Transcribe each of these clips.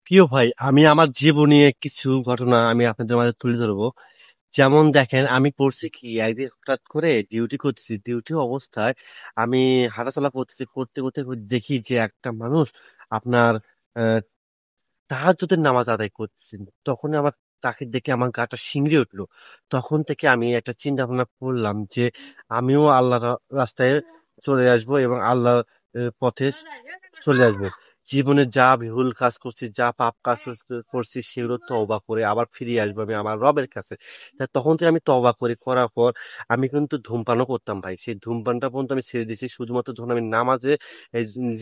প্রিয় ভাই, আমি আমার জীবনে কিছু ঘটনা আমি আপনাদের মাঝে তুলে ধরবো। যেমন দেখেন, আমি করছি কি, একদিন হঠাৎ করে ডিউটি করতেছি, ডিউটি অবস্থায় আমি হাঁটাচলা করতেছি, করতে করতে দেখি যে একটা মানুষ আপনার আহ তাহাজ্জুদের নামাজ আদায় করতেছেন। তখন আমার তাকে দেখে আমার গাটা শিংড়ে উঠলো। তখন থেকে আমি একটা চিন্তা ভাবনা করলাম যে আমিও আল্লাহর রাস্তায় চলে আসবো এবং আল্লাহর পথে চলে আসবো। জীবনে যা ভুল কাজ করছি, যা পাপ কাজ করছি, সেগুলো তওবা করে আবার ফিরে আসবো আমি আমার রবের কাছে। তা তখন থেকে আমি তওবা করি, করার পর আমি কিন্তু ধূমপানও করতাম ভাই। সেই ধূমপানটা পর্যন্ত আমি ছেড়ে দিয়েছি শুধুমাত্র যখন আমি নামাজে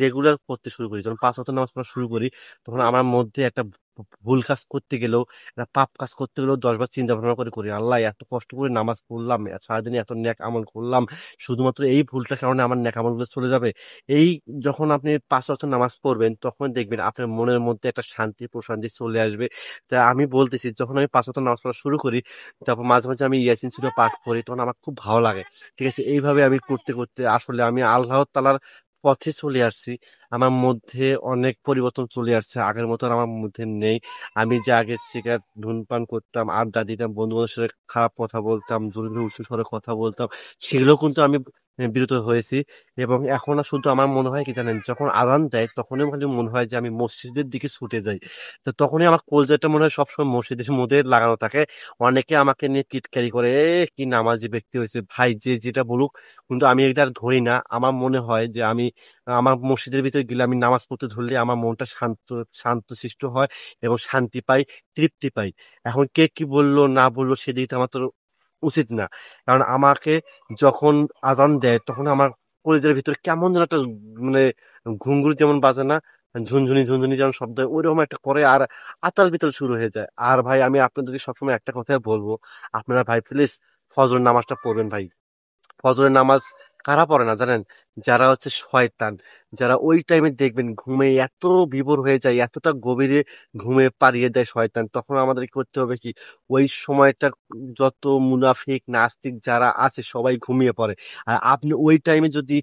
রেগুলার পড়তে শুরু করি, যখন 5 ওয়াক্ত নামাজ পড়া শুরু করি, তখন আমার মধ্যে একটা ভুল কাজ করতে গেলেও, একটা পাপ কাজ করতে গেলেও 10 বার চিন্তা ভাবনা করে করি, আল্লাহ এত কষ্ট করে নামাজ পড়লাম, সারাদিনে এত নেক আমল করলাম, শুধুমাত্র এই ভুলটার কারণে আমার নেক আমলগুলো চলে যাবে। এই যখন আপনি 5 ওয়াক্ত নামাজ পড়বেন, তখন দেখবেন আপনার মনের মধ্যে একটা শান্তি প্রশান্তি চলে আসবে। তা আমি বলতেছি, যখন আমি 5 ওয়াক্ত নামাজ পড়া শুরু করি, তারপর মাঝে মাঝে আমি ইয়াসিন সূরা পাঠ করি, তখন আমার খুব ভালো লাগে। ঠিক আছে, এইভাবে আমি করতে করতে আসলে আমি আল্লাহ তাআলার পথে চলে আসছি। আমার মধ্যে অনেক পরিবর্তন চলে আসছে, আগের মতো আর আমার মধ্যে নেই। আমি যে আগে সিগারেট ধূমপান করতাম, আড্ডা দিতাম, বন্ধু বান্ধবের সাথে খারাপ কথা বলতাম, জোরে জোরে উচ্চ স্বরে কথা বলতাম, সেগুলো কিন্তু আমি বিরত হয়েছি। এবং এখন আর শুধু আমার মনে হয় কি জানেন, যখন আজান দেয় তখনই খালি মনে হয় যে আমি মসজিদের দিকে ছুটে যাই। তো তখনই আমার কলজাটা মনে হয় সবসময় মসজিদের মধ্যে লাগানো থাকে। অনেকে আমাকে নিয়ে টিটকারি করে, কি নামাজি ব্যক্তি হয়েছে ভাই, যে যেটা বলুক, কিন্তু আমি এটা আর ধরি না। আমার মনে হয় যে আমি আমার মসজিদের ভিতরে গেলে, আমি নামাজ পড়তে ধরলে আমার মনটা শান্ত শান্ত সৃষ্ট হয় এবং শান্তি পাই, তৃপ্তি পাই। এখন কে কি বললো না বললো সেদিকে তো আমার তো উচিত না। কারণ আমাকে যখন আজান দেয়, তখন আমার কলেজের ভিতরে কেমন যেন একটা মানে ঘুঙ্গুর যেমন বাজে না, ঝুনঝুনি ঝুনঝুনি যেমন শব্দ হয়, ওইরকম একটা করে আর আতাল বিতাল শুরু হয়ে যায়। আর ভাই, আমি আপনাদেরকে সবসময় একটা কথাই বলবো, আপনারা ভাই প্লিজ ফজর নামাজটা পড়বেন ভাই। ফজরের নামাজ কারা পড়ে না জানেন? যারা হচ্ছে শয়তান, যারা ওই টাইমে দেখবেন ঘুমে এত বিভোর হয়ে যায়, এতটা গভীরে ঘুমে পাড়িয়ে দেয় শয়তান, তখন আমাদের করতে হবে কি, ওই সময়টা যত মুনাফিক নাস্তিক যারা আছে সবাই ঘুমিয়ে পড়ে। আর আপনি ওই টাইমে যদি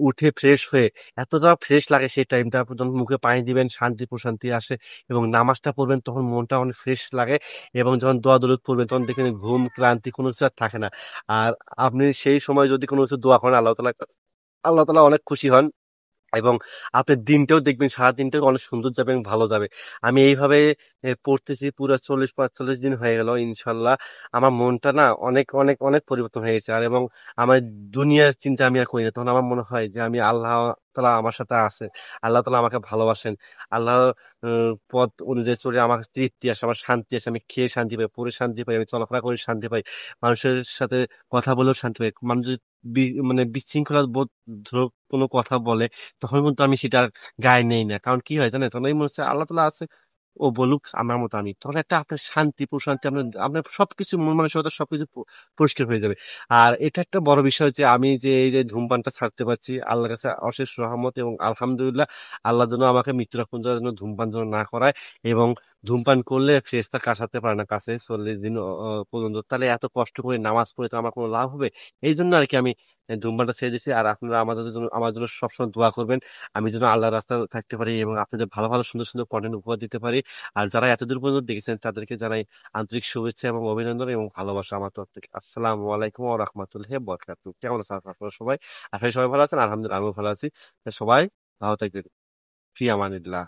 উঠে ফ্রেশ হয়ে, এতটা ফ্রেশ লাগে সেই টাইমটা, যখন মুখে পানি দিবেন শান্তি প্রশান্তি আসে এবং নামাজটা পড়বেন, তখন মনটা অনেক ফ্রেশ লাগে। এবং যখন দোয়া দরুদ পড়বেন, তখন দেখবেন ঘুম ক্লান্তি কোনো কিছু আর থাকে না। আর আপনি সেই সময় যদি কোনো কিছু দোয়া করেন, আল্লাহ তালা অনেক খুশি হন। এবং আপনার দিনটাও দেখবেন, সারা দিনটাও অনেক সুন্দর যাবে এবং ভালো যাবে। আমি এইভাবে পড়তেছি পুরো 40-45 দিন হয়ে গেল ইনশাল্লাহ। আমার মনটা না অনেক অনেক অনেক পরিবর্তন হয়ে গেছে। আর এবং আমার দুনিয়ার চিন্তা আমি আর করি না, তখন আমার মনে হয় যে আমি আল্লাহ তালা আমার সাথে আছে, আল্লাহ তালা আমাকে ভালোবাসেন, আল্লাহ পথ অনুযায়ী চলে আমার তৃপ্তি আসে, আমার শান্তি আসে, আমি খেয়ে শান্তি পাই, পরে শান্তি পাই, আমি চলাফেরা করে শান্তি পাই, মানুষের সাথে কথা বলেও শান্তি পাই। মানুষ যদি মানে বিশৃঙ্খলা বোধ কোনো কথা বলে, তখন কিন্তু আমি সেটার গায়ে নেই না। কারণ কি হয় জানেন, তখন এই মনে হচ্ছে আল্লাহ তালা আছে, ও বলুক, আমার মতো আমি, তখন একটা আপনার শান্তি প্রশান্তি, আপনার আপনার সবকিছু মন মানসিকতা সবকিছু পরিষ্কার হয়ে যাবে। আর এটা একটা বড় বিষয় যে আমি যে এই যে ধূমপানটা ছাড়তে পারছি, আল্লাহর কাছে অশেষ রহমত এবং আলহামদুলিল্লাহ। আল্লাহ যেন আমাকে মৃত্যুর আগ পর্যন্ত যেন ধূমপান যেন না করায়। এবং ধূমপান করলে ফেরেশতা কাটাতে পারে না কাছে 40 দিন পর্যন্ত। তাহলে এত কষ্ট করে নামাজ পড়ে তো আমার কোনো লাভ হবে? এই জন্য আর কি আমি ধূমপানটা ছেড়ে দিয়েছি। আর আপনারা আমাদের জন্য, আমার জন্য সবসময় দোয়া করবেন, আমি যেন আল্লাহর রাস্তায় থাকতে পারি এবং আপনাদের ভালো ভালো সুন্দর সুন্দর কন্টেন্ট উপহার দিতে পারি। আর যারা এতদূর পর্যন্ত দেখেছেন, তাদেরকে জানাই আন্তরিক শুভেচ্ছা এবং অভিনন্দন এবং ভালোবাসা আমার তরফ থেকে। আসসালামু আলাইকুম ওয়া রাহমাতুল্লাহি ওয়া বারাকাতুহু। কেমন আছেন আপনারা সবাই? আপনারা সবাই ভালো আছেন? আলহামদুলিল্লাহ আমিও ভালো আছি। তা সবাই ভালো থাকবেন। ফি আমানিল্লাহ।